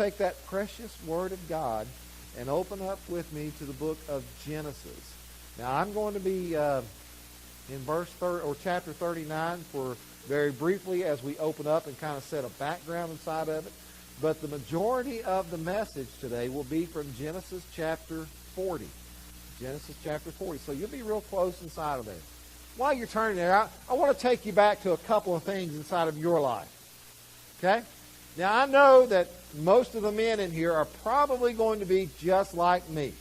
take that precious Word of God and open up with me to the book of Genesis. Now, I'm going to be in chapter 39 for very briefly as we open up and kind of set a background inside of it. But the majority of the message today will be from Genesis chapter 40. Genesis chapter 40. So you'll be real close inside of there. While you're turning there, I want to take you back to a couple of things inside of your life. Okay? Now, I know that most of the men in here are probably going to be just like me.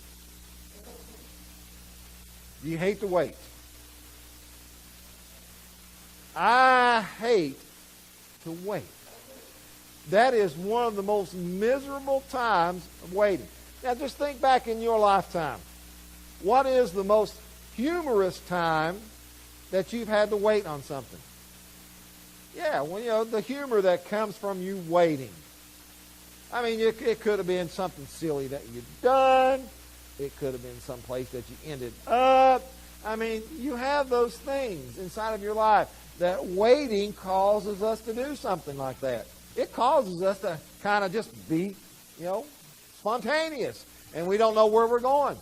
You hate to wait. I hate to wait. That is one of the most miserable times of waiting. Now, just think back in your lifetime. What is the most humorous time that you've had to wait on something? Yeah, well, the humor that comes from you waiting. I mean, it could have been something silly that you'd done. It could have been some place that you ended up. I mean, you have those things inside of your life that waiting causes us to do something like that. It causes us to kind of just be, spontaneous. And we don't know where we're going.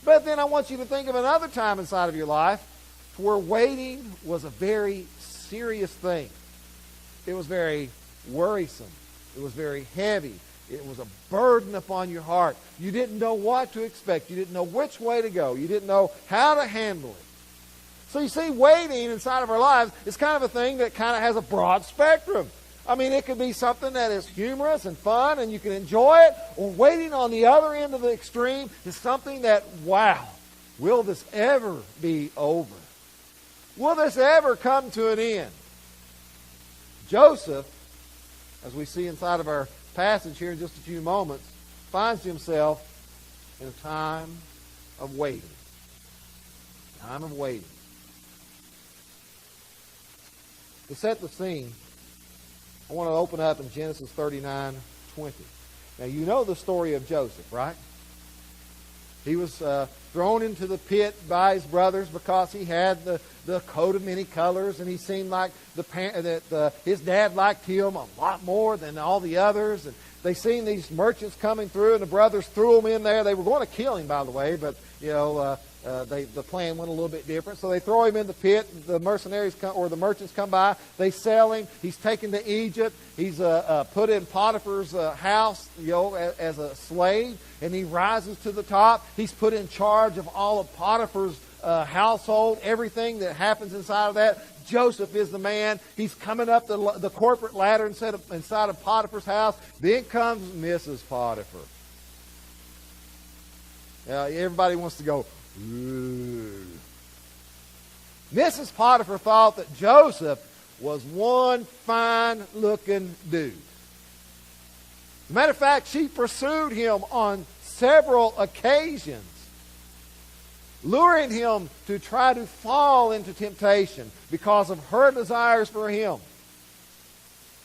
But then I want you to think of another time inside of your life where waiting was a very serious thing. It was very worrisome. It was very heavy. It was a burden upon your heart. You didn't know what to expect. You didn't know which way to go. You didn't know how to handle it. So you see, waiting inside of our lives is kind of a thing that kind of has a broad spectrum. I mean, it could be something that is humorous and fun and you can enjoy it, or waiting on the other end of the extreme is something that, wow, will this ever be over? Will this ever come to an end? Joseph, as we see inside of our passage here in just a few moments, finds himself in a time of waiting. Time of waiting. To set the scene, I want to open up in Genesis 39:20. Now, you know the story of Joseph, right? He was thrown into the pit by his brothers because he had the coat of many colors, and he seemed like his dad liked him a lot more than all the others. And they seen these merchants coming through, and the brothers threw him in there. They were going to kill him, by the way, but the plan went a little bit different. So they throw him in the pit. The merchants come by. They sell him. He's taken to Egypt. He's put in Potiphar's house, as a slave, and he rises to the top. He's put in charge of all of Potiphar's household, everything that happens inside of that. Joseph is the man. He's coming up the corporate ladder inside of Potiphar's house. Then comes Mrs. Potiphar. Everybody wants to go, ooh. Mrs. Potiphar thought that Joseph was one fine-looking dude. As a matter of fact, she pursued him on several occasions, luring him to try to fall into temptation because of her desires for him.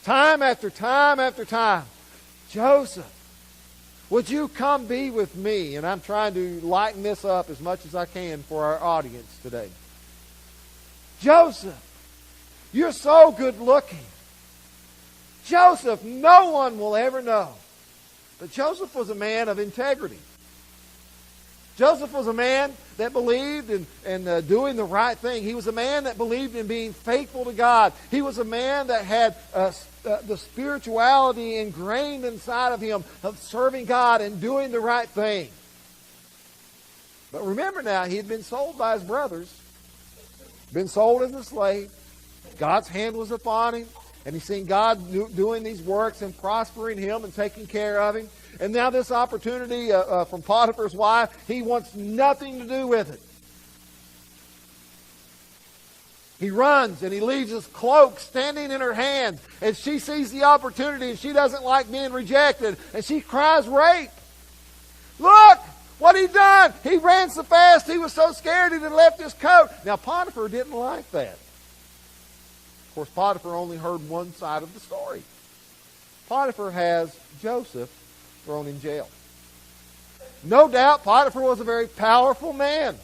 Time after time after time, Joseph, would you come be with me? And I'm trying to lighten this up as much as I can for our audience today. Joseph, you're so good looking. Joseph, no one will ever know. But Joseph was a man of integrity. Joseph was a man that believed in doing the right thing. He was a man that believed in being faithful to God. He was a man that had the spirituality ingrained inside of him of serving God and doing the right thing. But remember now, he had been sold by his brothers, been sold as a slave. God's hand was upon him, and he's seen God doing these works and prospering him and taking care of him. And now this opportunity from Potiphar's wife, he wants nothing to do with it. He runs and he leaves his cloak standing in her hand. And she sees the opportunity and she doesn't like being rejected. And she cries rape. Look what he done. He ran so fast he was so scared he had left his coat. Now Potiphar didn't like that. Of course, Potiphar only heard one side of the story. Potiphar has Joseph thrown in jail. No doubt Potiphar was a very powerful man.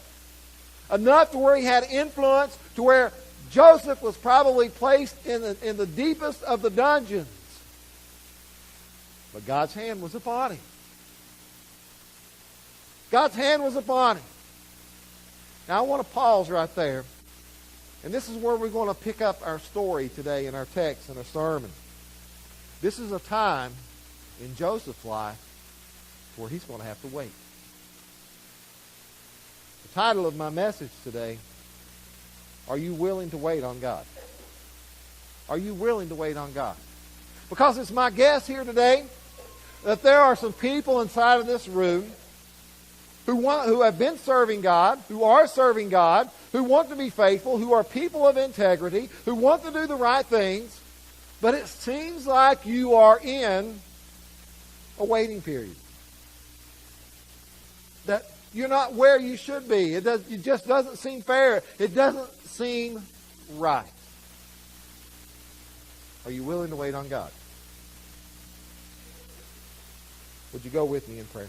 Enough to where he had influence to where Joseph was probably placed in the deepest of the dungeons. But God's hand was upon him. God's hand was upon him. Now I want to pause right there. And this is where we're going to pick up our story today in our text and our sermon. This is a time in Joseph's life where he's going to have to wait. The title of my message today, are you willing to wait on God? Are you willing to wait on God? Because it's my guess here today that there are some people inside of this room who have been serving God, who are serving God, who want to be faithful, who are people of integrity, who want to do the right things, but it seems like you are in a waiting period. That you're not where you should be. It just doesn't seem fair. It doesn't seem right. Are you willing to wait on God? Would you go with me in prayer?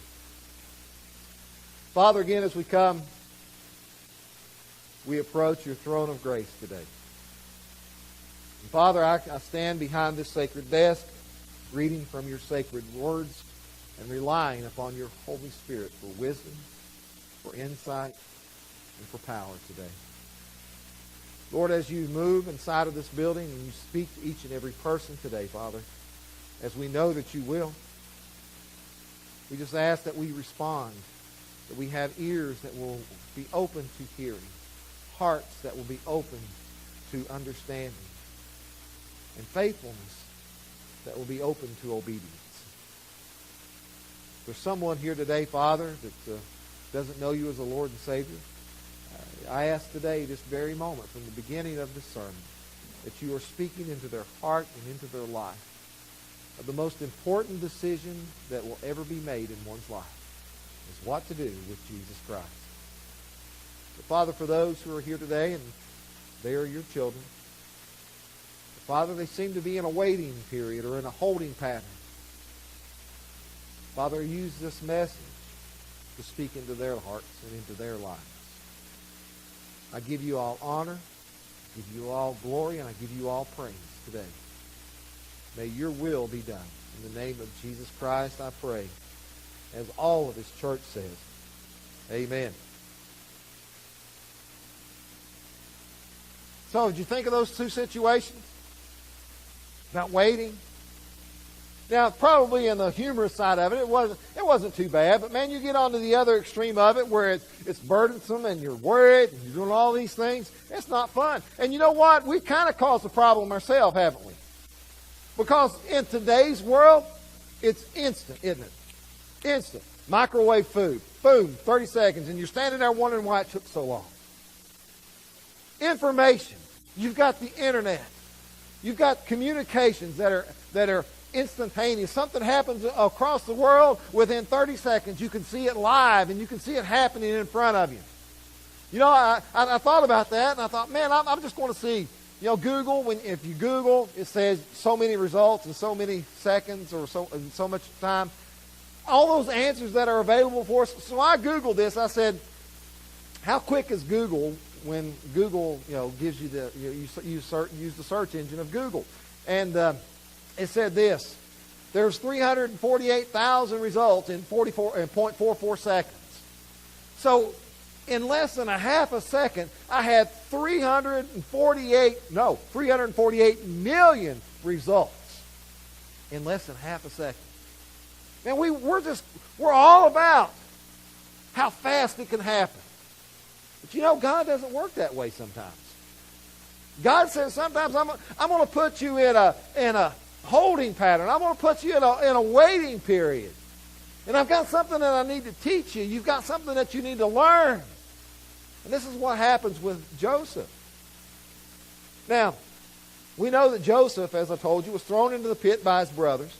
Father, again, as we come, we approach your throne of grace today. And Father, I stand behind this sacred desk, reading from your sacred words and relying upon your Holy Spirit for wisdom, for insight, and for power today. Lord, as you move inside of this building and you speak to each and every person today, Father, as we know that you will, we just ask that we respond, that we have ears that will be open to hearing, hearts that will be open to understanding, and faithfulness that will be open to obedience. There's someone here today, Father, that doesn't know you as a Lord and Savior. I ask today, this very moment, from the beginning of this sermon, that you are speaking into their heart and into their life of the most important decision that will ever be made in one's life. Is what to do with Jesus Christ. But Father, for those who are here today and they are your children, Father, they seem to be in a waiting period or in a holding pattern. Father, use this message to speak into their hearts and into their lives. I give you all honor, give you all glory, and I give you all praise today. May your will be done. In the name of Jesus Christ, I pray. As all of his church says, amen. So, did you think of those two situations? About waiting? Now, probably in the humorous side of it, it wasn't too bad. But man, you get on to the other extreme of it where it's burdensome and you're worried and you're doing all these things. It's not fun. And you know what? We've kind of caused the problem ourselves, haven't we? Because in today's world, it's instant, isn't it? Instant. Microwave food. Boom, 30 seconds. And you're standing there wondering why it took so long. Information. You've got the internet. You've got communications that are instantaneous. Something happens across the world, within 30 seconds you can see it live and you can see it happening in front of you. You know, I thought about that and I thought, man, I'm just going to see. You know, Google, if you Google, it says so many results in so many seconds or so much time. All those answers that are available for us. So I Googled this. I said, how quick is Google when Google, gives you use the search engine of Google? And it said this. There's 348,000 results in 0.44 seconds. So in less than a half a second, I had 348 million results in less than half a second. Man, we're all about how fast it can happen. But you know, God doesn't work that way sometimes. God says sometimes I'm going to put you in a holding pattern. I'm going to put you in a waiting period. And I've got something that I need to teach you. You've got something that you need to learn. And this is what happens with Joseph. Now, we know that Joseph, as I told you, was thrown into the pit by his brothers.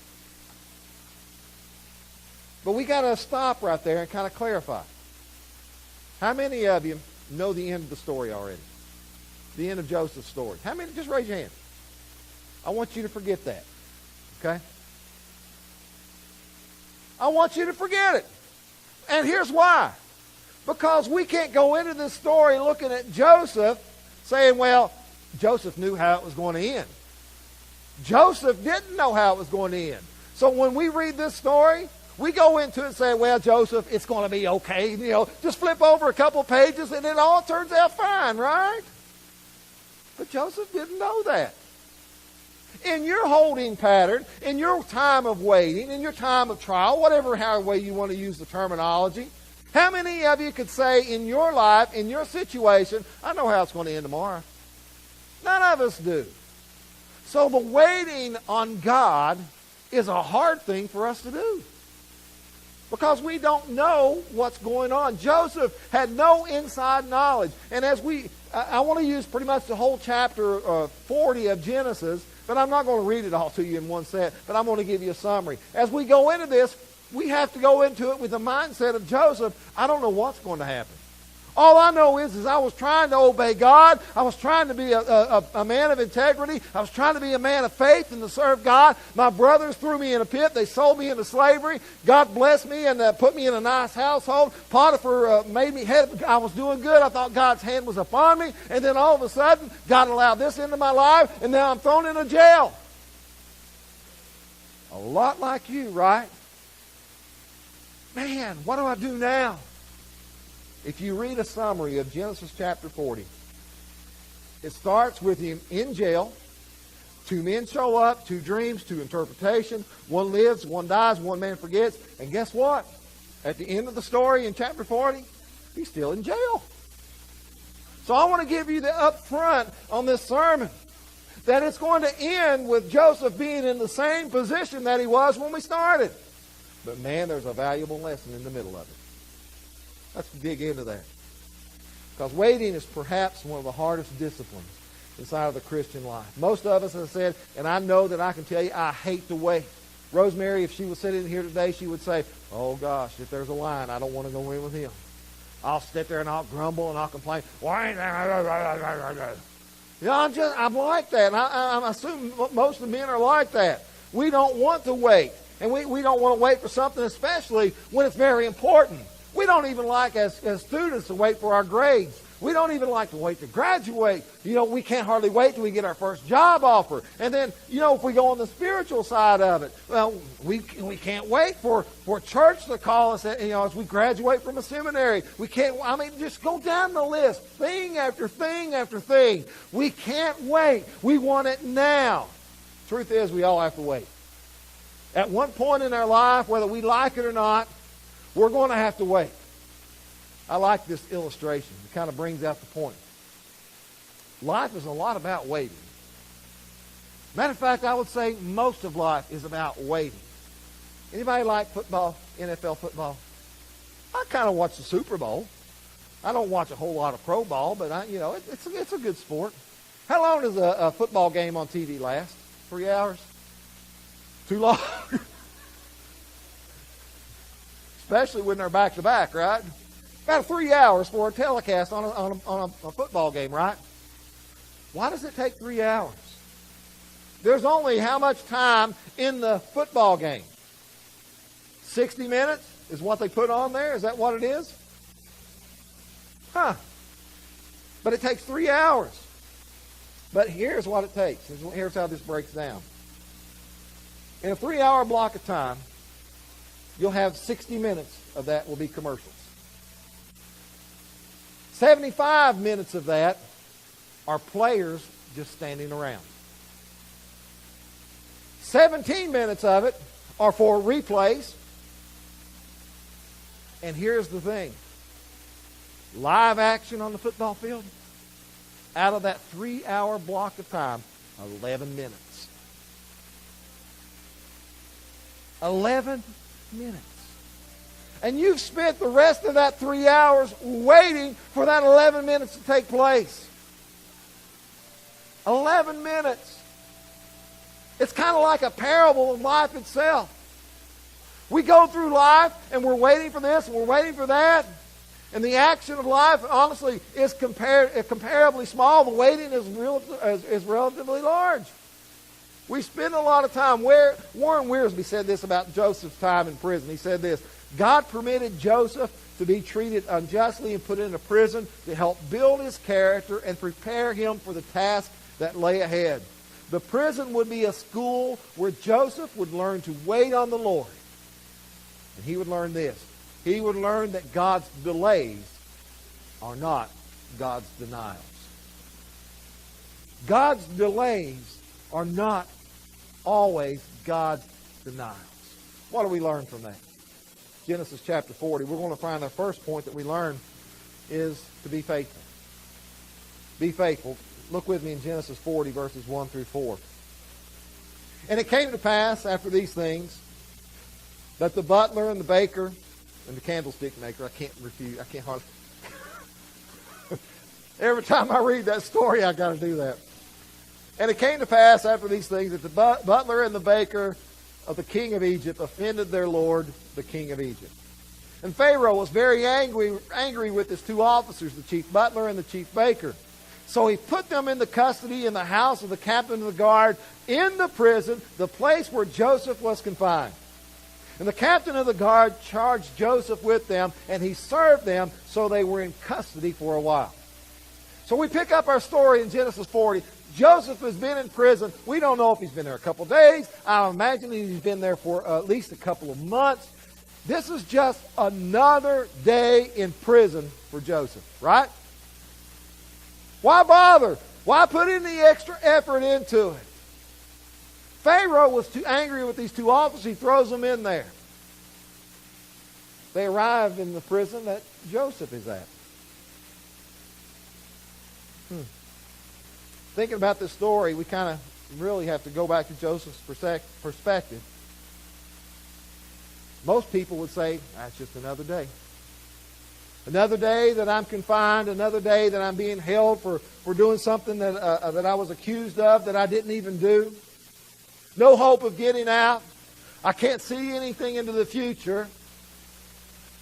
But we got to stop right there and kind of clarify. How many of you know the end of the story already? The end of Joseph's story. How many? Just raise your hand. I want you to forget that. Okay? I want you to forget it. And here's why. Because we can't go into this story looking at Joseph saying, well, Joseph knew how it was going to end. Joseph didn't know how it was going to end. So when we read this story, we go into it and say, well, Joseph, it's going to be okay. Just flip over a couple pages and it all turns out fine, right? But Joseph didn't know that. In your holding pattern, in your time of waiting, in your time of trial, however way you want to use the terminology, how many of you could say in your life, in your situation, I know how it's going to end tomorrow? None of us do. So the waiting on God is a hard thing for us to do, because we don't know what's going on. Joseph had no inside knowledge. And as I want to use pretty much the whole chapter 40 of Genesis, but I'm not going to read it all to you in one set, but I'm going to give you a summary. As we go into this, we have to go into it with the mindset of Joseph. I don't know what's going to happen. All I know is I was trying to obey God. I was trying to be a man of integrity. I was trying to be a man of faith and to serve God. My brothers threw me in a pit. They sold me into slavery. God blessed me and put me in a nice household. Potiphar made me head. I was doing good. I thought God's hand was upon me. And then all of a sudden, God allowed this into my life, and now I'm thrown in a jail. A lot like you, right? Man, what do I do now? If you read a summary of Genesis chapter 40, it starts with him in jail. 2 men show up, 2 dreams, 2 interpretations. One lives, one dies, one man forgets. And guess what? At the end of the story in chapter 40, he's still in jail. So I want to give you the up front on this sermon that it's going to end with Joseph being in the same position that he was when we started. But man, there's a valuable lesson in the middle of it. Let's dig into that. Because waiting is perhaps one of the hardest disciplines inside of the Christian life. Most of us have said, and I know that I can tell you, I hate to wait. Rosemary, if she was sitting here today, she would say, oh gosh, if there's a line, I don't want to go in with him. I'll sit there and I'll grumble and I'll complain. Why? I'm like that. And I assume most of the men are like that. We don't want to wait. And we don't want to wait for something, especially when it's very important. We don't even like, as students, to wait for our grades. We don't even like to wait to graduate. We can't hardly wait till we get our first job offer. And then, if we go on the spiritual side of it, well, we can't wait for church to call us, as we graduate from a seminary. We can't, just go down the list, thing after thing after thing. We can't wait. We want it now. Truth is, we all have to wait. At one point in our life, whether we like it or not, we're going to have to wait. I like this illustration. It kind of brings out the point. Life is a lot about waiting. Matter of fact, I would say most of life is about waiting. Anybody like football, NFL football? I kind of watch the Super Bowl. I don't watch a whole lot of pro ball, but it's a good sport. How long does a football game on TV last? 3 hours? Too long? Especially when they're back-to-back, right? About 3 hours for a telecast on a football game, right? Why does it take 3 hours? There's only how much time in the football game? 60 minutes is what they put on there? Is that what it is? Huh. But it takes 3 hours. But here's what it takes. Here's how this breaks down. In a 3-hour block of time, you'll have 60 minutes of that will be commercials. 75 minutes of that are players just standing around. 17 minutes of it are for replays. And here's the thing. Live action on the football field, out of that 3-hour block of time, 11 minutes. 11 minutes. And you've spent the rest of that 3 hours waiting for that 11 minutes to take place. 11 minutes. It's kind of like a parable of life itself. We go through life and we're waiting for this and we're waiting for that. And the action of life, honestly, is comparably small. The waiting is relatively large. We spend a lot of time. Warren Wiersbe said this about Joseph's time in prison. He said this: God permitted Joseph to be treated unjustly and put into prison to help build his character and prepare him for the task that lay ahead. The prison would be a school where Joseph would learn to wait on the Lord. And he would learn this. He would learn that God's delays are not God's denials. God's delays are not always God's denials. What do we learn from that? Genesis chapter 40. We're going to find our first point that we learn is to be faithful. Be faithful. Look with me in Genesis 40, verses 1 through 4. And it came to pass after these things that the butler and the baker and the candlestick maker, I can't hardly. Every time I read that story, I got to do that. And it came to pass after these things that the butler and the baker of the king of Egypt offended their lord, the king of Egypt. And Pharaoh was very angry with his two officers, the chief butler and the chief baker. So he put them into custody in the house of the captain of the guard in the prison, the place where Joseph was confined. And the captain of the guard charged Joseph with them, and he served them, so they were in custody for a while. So we pick up our story in Genesis 40. Joseph has been in prison. We don't know if he's been there a couple of days. I imagine he's been there for at least a couple of months. This is just another day in prison for Joseph, right? Why bother? Why put in the extra effort into it? Pharaoh was too angry with these two officers. He throws them in there. They arrived in the prison that Joseph is at. Thinking about this story, we kind of really have to go back to Joseph's perspective. Most people would say, that's just another day. Another day that I'm confined, another day that I'm being held for doing something that I was accused of that I didn't even do. No hope of getting out. I can't see anything into the future.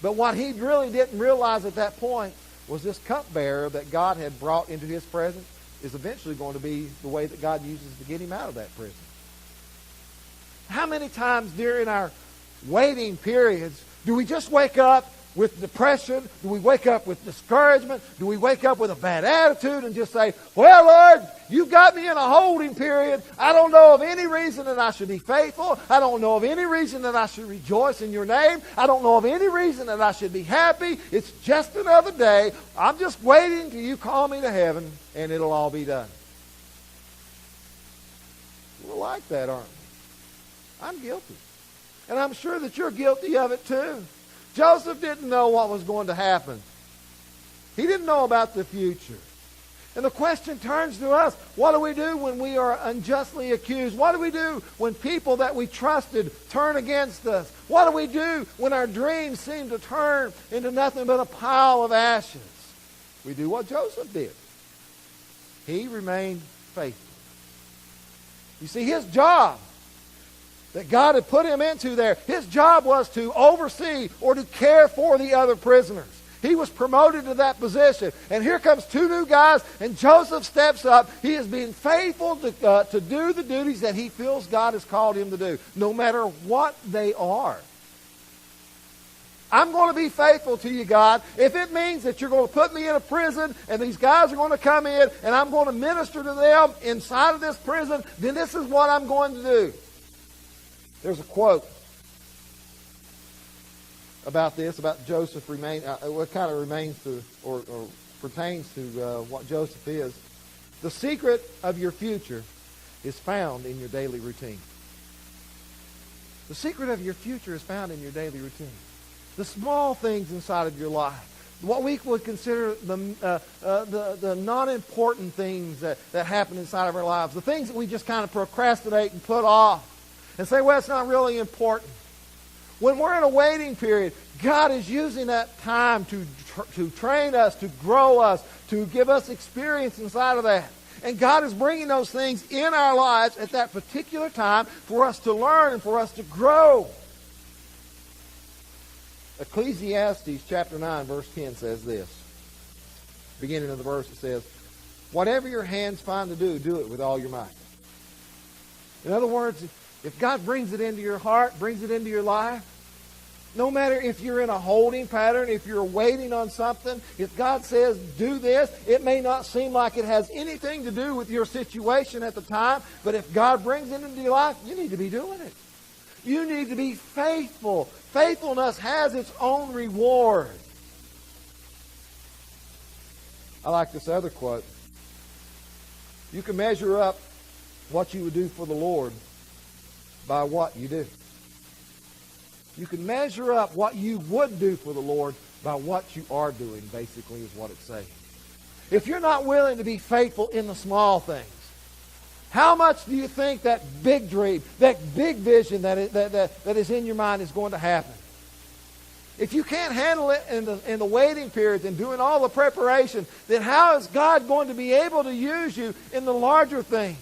But what he really didn't realize at that point was this cupbearer that God had brought into his presence is eventually going to be the way that God uses to get him out of that prison. How many times during our waiting periods do we just wake up with depression? Do we wake up with discouragement? Do we wake up with a bad attitude and just say, well, Lord, you've got me in a holding period. I don't know of any reason that I should be faithful. I don't know of any reason that I should rejoice in your name. I don't know of any reason that I should be happy. It's just another day. I'm just waiting till you call me to heaven and it'll all be done. We're like that, aren't we? I'm guilty. And I'm sure that you're guilty of it too. Joseph didn't know what was going to happen. He didn't know about the future. And the question turns to us, what do we do when we are unjustly accused? What do we do when people that we trusted turn against us? What do we do when our dreams seem to turn into nothing but a pile of ashes? We do what Joseph did. He remained faithful. You see, his job that God had put him into there, his job was to oversee or to care for the other prisoners. He was promoted to that position. And here comes two new guys, and Joseph steps up. He is being faithful to do the duties that he feels God has called him to do, no matter what they are. I'm going to be faithful to you, God. If it means that you're going to put me in a prison and these guys are going to come in and I'm going to minister to them inside of this prison, then this is what I'm going to do. There's a quote about this, about Joseph what kind of remains to, or pertains to what Joseph is. The secret of your future is found in your daily routine. The secret of your future is found in your daily routine. The small things inside of your life. What we would consider the non-important things that happen inside of our lives. The things that we just kind of procrastinate and put off. And say, well, it's not really important. When we're in a waiting period, God is using that time to train us, to grow us, to give us experience inside of that. And God is bringing those things in our lives at that particular time for us to learn and for us to grow. Ecclesiastes chapter 9, verse 10 says this. Beginning of the verse, it says, whatever your hands find to do, do it with all your might. In other words, if God brings it into your heart, brings it into your life, No matter if you're in a holding pattern, if you're waiting on something, if God says do this, it may not seem like it has anything to do with your situation at the time, but if God brings it into your life, you need to be doing it. You need to be faithful. Faithfulness has its own reward. I like this other quote. You can measure up what you would do for the Lord by what you do. You can measure up what you would do for the Lord by what you are doing, basically, is what it's saying. If you're not willing to be faithful in the small things, how much do you think that big dream, that big vision that is in your mind is going to happen? If you can't handle it in the waiting periods and doing all the preparation, then how is God going to be able to use you in the larger things?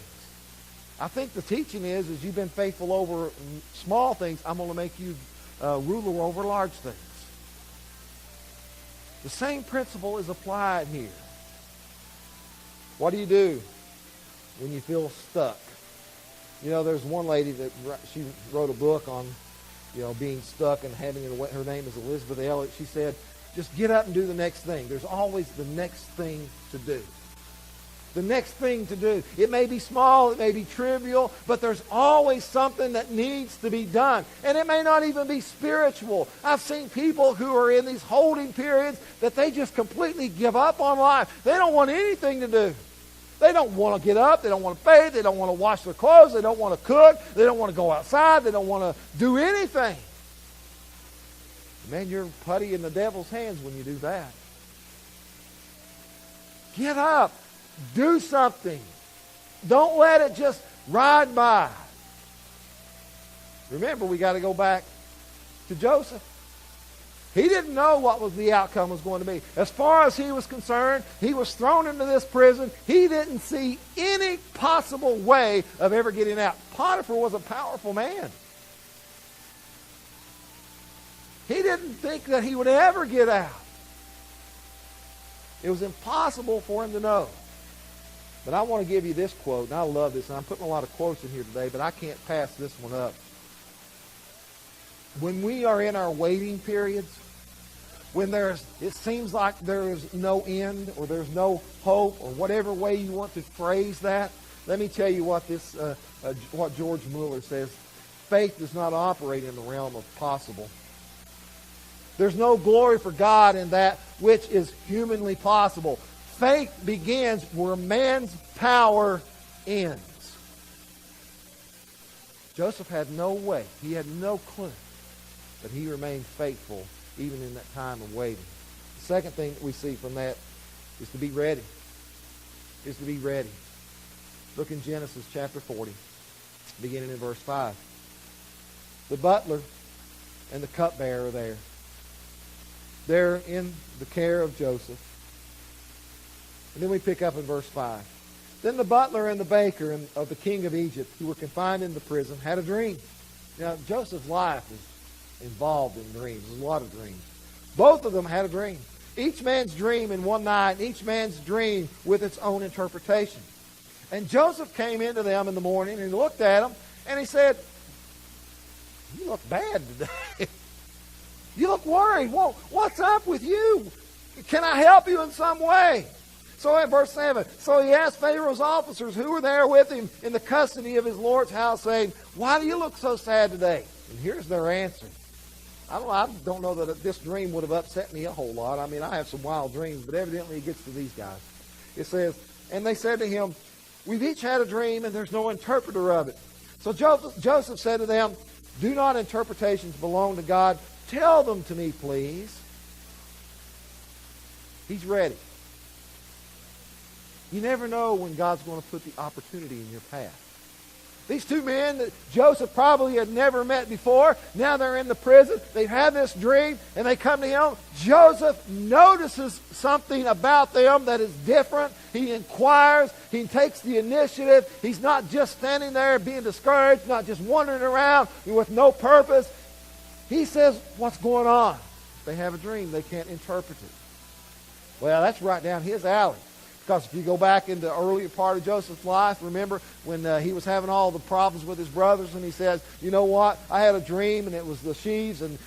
I think the teaching is you've been faithful over small things, I'm going to make you ruler over large things. The same principle is applied here. What do you do when you feel stuck? You know, there's one lady that she wrote a book on, being stuck and having it. Her name is Elizabeth Elliot. She said, just get up and do the next thing. There's always the next thing to do. The next thing to do. It may be small, it may be trivial, but there's always something that needs to be done. And it may not even be spiritual. I've seen people who are in these holding periods that they just completely give up on life. They don't want anything to do. They don't want to get up. They don't want to bathe. They don't want to wash their clothes. They don't want to cook. They don't want to go outside. They don't want to do anything. Man, you're putty in the devil's hands when you do that. Get up. Do something. Don't let it just ride by. Remember, we got to go back to Joseph. He didn't know what the outcome was going to be. As far as he was concerned, he was thrown into this prison. He didn't see any possible way of ever getting out. Potiphar was a powerful man. He didn't think that he would ever get out. It was impossible for him to know. But I want to give you this quote, and I love this, and I'm putting a lot of quotes in here today, but I can't pass this one up. When we are in our waiting periods, when it seems like there is no end or there's no hope or whatever way you want to phrase that, let me tell you what what George Mueller says. Faith does not operate in the realm of possible. There's no glory for God in that which is humanly possible. Faith begins where man's power ends. Joseph had no way. He had no clue. But he remained faithful even in that time of waiting. The second thing that we see from that is to be ready. Is to be ready. Look in Genesis chapter 40, beginning in verse 5. The butler and the cupbearer are there. They're in the care of Joseph. And then we pick up in verse 5. Then the butler and the baker of the king of Egypt, who were confined in the prison, had a dream. Now, Joseph's life is involved in dreams. There's a lot of dreams. Both of them had a dream. Each man's dream in one night, each man's dream with its own interpretation. And Joseph came into them in the morning and looked at them, and he said, "You look bad today. You look worried. Well, what's up with you? Can I help you in some way?" So in verse 7, so he asked Pharaoh's officers who were there with him in the custody of his Lord's house, saying, "Why do you look so sad today?" And here's their answer. I don't know that this dream would have upset me a whole lot. I mean, I have some wild dreams, but evidently it gets to these guys. It says, and they said to him, "We've each had a dream, and there's no interpreter of it." So Joseph said to them, "Do not interpretations belong to God? Tell them to me, please." He's ready. You never know when God's going to put the opportunity in your path. These two men that Joseph probably had never met before, now they're in the prison. They've had this dream, and they come to him. Joseph notices something about them that is different. He inquires. He takes the initiative. He's not just standing there being discouraged, not just wandering around with no purpose. He says, "What's going on?" They have a dream. They can't interpret it. Well, that's right down his alley. Because if you go back in the earlier part of Joseph's life, remember when he was having all the problems with his brothers, and he says, you know what, I had a dream, and it was the sheaves, and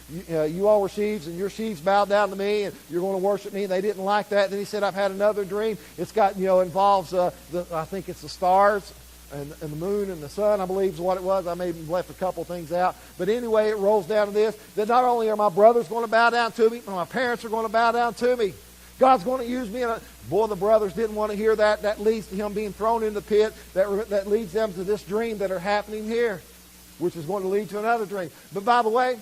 you all were sheaves, and your sheaves bowed down to me, and you're going to worship me, and they didn't like that. Then he said, I've had another dream. It's got, involves, I think it's the stars, and the moon and the sun, I believe is what it was. I may have left a couple things out. But anyway, it rolls down to this, that not only are my brothers going to bow down to me, but my parents are going to bow down to me. God's going to use me. Boy, the brothers didn't want to hear that. That leads to him being thrown in the pit. That leads them to this dream that are happening here, which is going to lead to another dream. But by the way,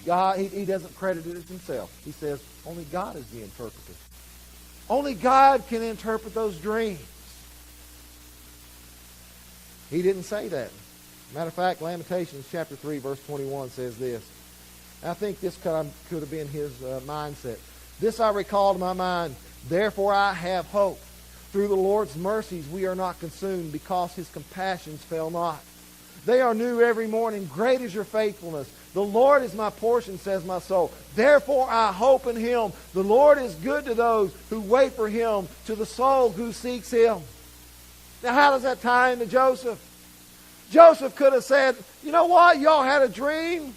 God, he doesn't credit it as himself. He says, only God is the interpreter. Only God can interpret those dreams. He didn't say that. Matter of fact, Lamentations chapter 3, verse 21 says this. I think this could have been his mindset. This I recall to my mind, therefore I have hope. Through the Lord's mercies we are not consumed, because his compassions fail not. They are new every morning. Great is your faithfulness. The Lord is my portion, says my soul. Therefore I hope in him. The Lord is good to those who wait for him, to the soul who seeks him. Now how does that tie into Joseph? Joseph could have said, you know what, y'all had a dream.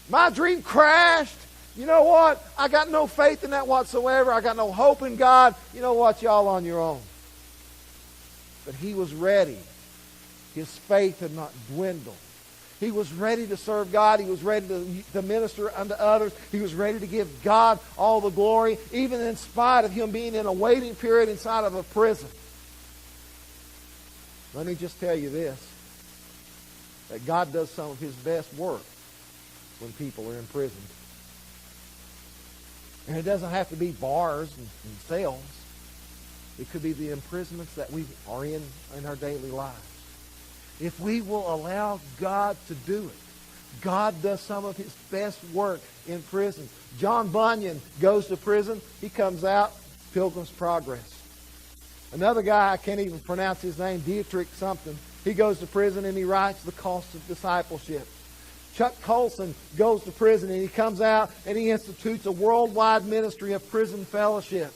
My dream crashed. You know what? I got no faith in that whatsoever. I got no hope in God. You know what? Y'all on your own. But he was ready. His faith had not dwindled. He was ready to serve God. He was ready to minister unto others. He was ready to give God all the glory, even in spite of him being in a waiting period inside of a prison. Let me just tell you this, that God does some of his best work when people are in prison. And it doesn't have to be bars and cells. It could be the imprisonments that we are in our daily lives. If we will allow God to do it, God does some of his best work in prison. John Bunyan goes to prison. He comes out, Pilgrim's Progress. Another guy, I can't even pronounce his name, Dietrich something. He goes to prison and he writes The Cost of Discipleship. Chuck Colson goes to prison and he comes out and he institutes a worldwide ministry of prison fellowship.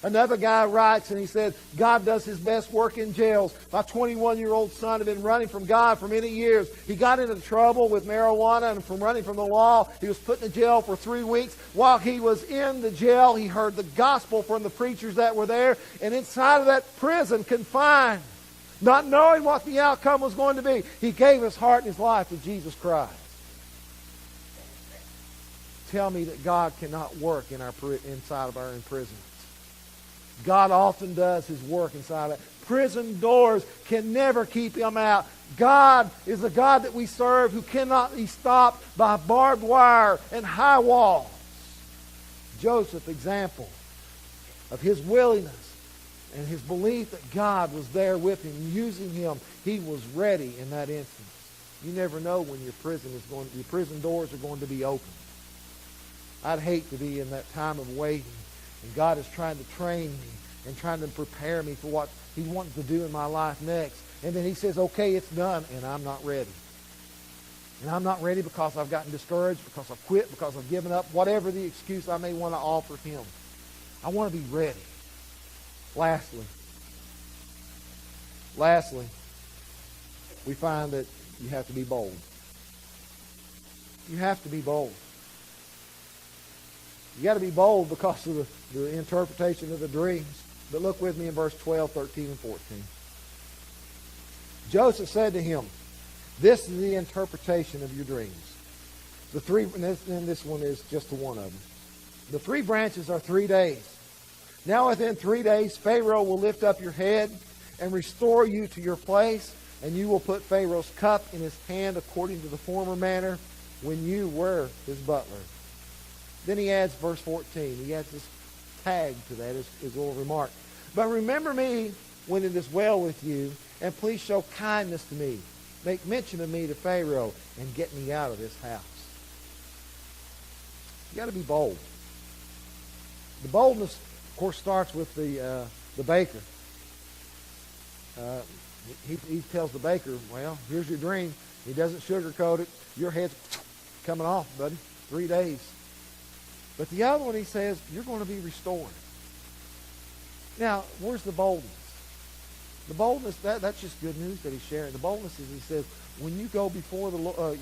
Another guy writes and he said, God does his best work in jails. My 21-year-old son had been running from God for many years. He got into trouble with marijuana and from running from the law. He was put in jail for 3 weeks. While he was in the jail, he heard the gospel from the preachers that were there. And inside of that prison, confined, not knowing what the outcome was going to be, he gave his heart and his life to Jesus Christ. Tell me that God cannot work inside of our imprisonments. God often does his work inside of it. Prison doors can never keep him out. God is a God that we serve who cannot be stopped by barbed wire and high walls. Joseph, example of his willingness and his belief that God was there with him, using him. He was ready in that instance. You never know when your prison doors are going to be open. I'd hate to be in that time of waiting, and God is trying to train me and trying to prepare me for what he wants to do in my life next. And then he says, okay, it's done, and I'm not ready. And I'm not ready because I've gotten discouraged, because I've quit, because I've given up, whatever the excuse I may want to offer him. I want to be ready. Lastly, we find that you have to be bold. You have to be bold. You got to be bold because of the interpretation of the dreams. But look with me in verse 12, 13, and 14. Joseph said to him, this is the interpretation of your dreams. And this one is just one of them. The 3 branches are 3 days. Now within 3 days, Pharaoh will lift up your head and restore you to your place, and you will put Pharaoh's cup in his hand according to the former manner when you were his butler. Then he adds verse 14. He adds this tag to that, his little remark. But remember me when it is well with you, and please show kindness to me. Make mention of me to Pharaoh, and get me out of this house. You got to be bold. The boldness, of course, starts with the baker. He tells the baker, well, here's your dream. He doesn't sugarcoat it. Your head's coming off, buddy. 3 days. But the other one, he says, you're going to be restored. Now, where's the boldness? The boldness, that's just good news that he's sharing. The boldness is, he says, when you go before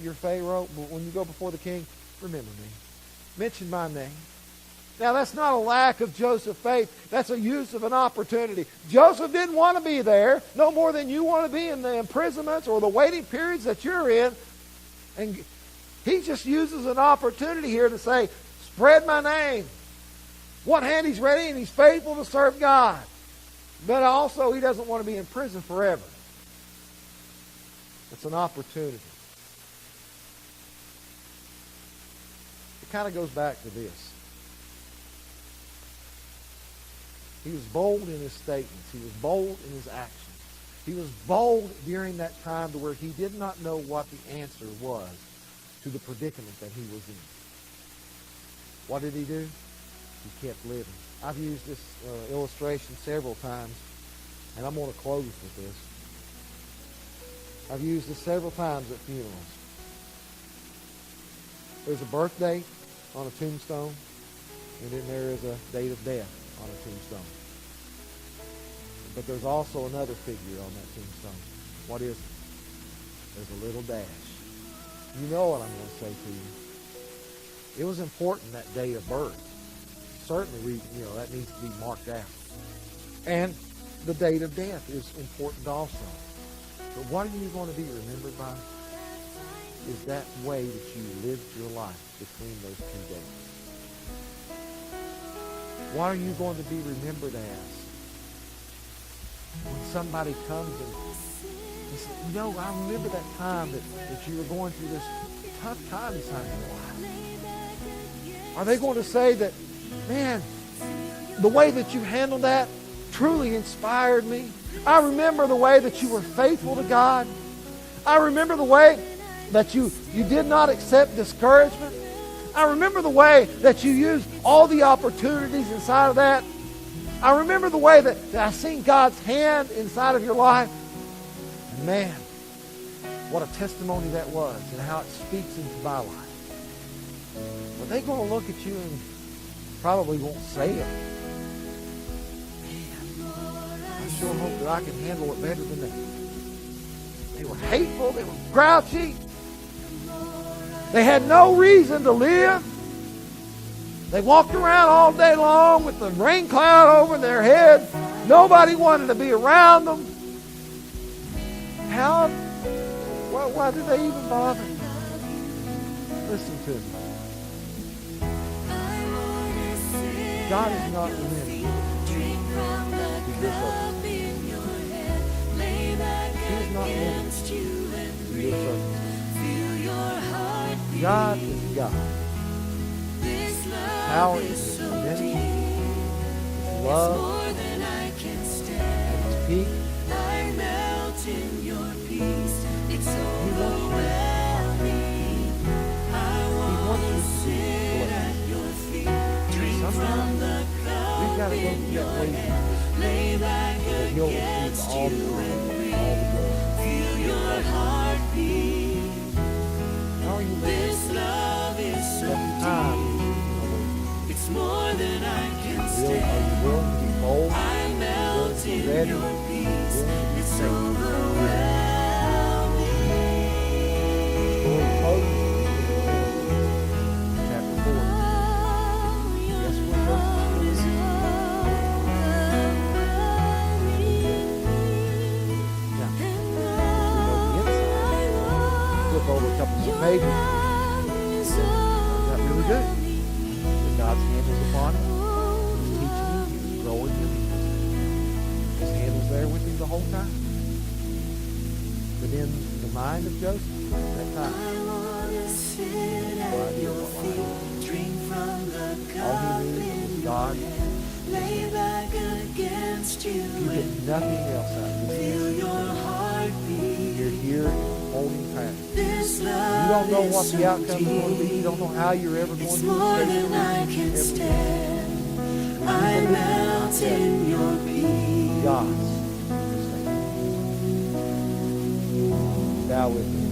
your Pharaoh, when you go before the king, remember me. Mention my name. Now, that's not a lack of Joseph's faith. That's a use of an opportunity. Joseph didn't want to be there, no more than you want to be in the imprisonments or the waiting periods that you're in. And he just uses an opportunity here to say, spread my name. One hand, he's ready and he's faithful to serve God. But also, he doesn't want to be in prison forever. It's an opportunity. It kind of goes back to this. He was bold in his statements. He was bold in his actions. He was bold during that time to where he did not know what the answer was to the predicament that he was in. What did he do? He kept living. I've used this illustration several times, and I'm going to close with this. I've used this several times at funerals. There's a birth date on a tombstone, and then there is a date of death on a tombstone. But there's also another figure on that tombstone. What is it? There's a little dash. You know what I'm going to say to you. It was important that day of birth. Certainly, that needs to be marked out. And the date of death is important also. But what are you going to be remembered by? Is that way that you lived your life between those 2 days. What are you going to be remembered as? When somebody comes and he says, I remember that time that you were going through this tough time inside your life. Are they going to say that, man, the way that you handled that truly inspired me? I remember the way that you were faithful to God. I remember the way that you did not accept discouragement. I remember the way that you used all the opportunities inside of that. I remember the way that I seen God's hand inside of your life. And man, what a testimony that was and how it speaks into my life. Are they going to look at you and probably won't say it? I sure hope that I can handle it better than that. They were hateful. They were grouchy. They had no reason to live. They walked around all day long with the rain cloud over their head. Nobody wanted to be around them. Why did they even bother? Listen to me. God is not limited to your circumstances. He is not limited to your circumstances. God is God. Power is His ministry, His love, and His peace. He wants you to sit at your feet. Sometimes we've got to go through that waiting that He'll receive all the glory, all the glory. Feel your heartbeat. How are you living? Every time. It's more than I can stand. Are you willing to be bold? I melt in your peace. It's overwhelming. Chapter 4. Guess what verse is? Now, we know the inside. Flip over a couple more pages. Got really good. God's hand was upon him. He was teaching him. He was growing him. His hand was there with him the whole time. But in the mind of Joseph, at that time, all he knew was God. You get nothing else out of this. You're here holding fast. You don't know what the outcome is going to be. You don't know how you're ever going to escape. I melt in your peace. God. Bow with me.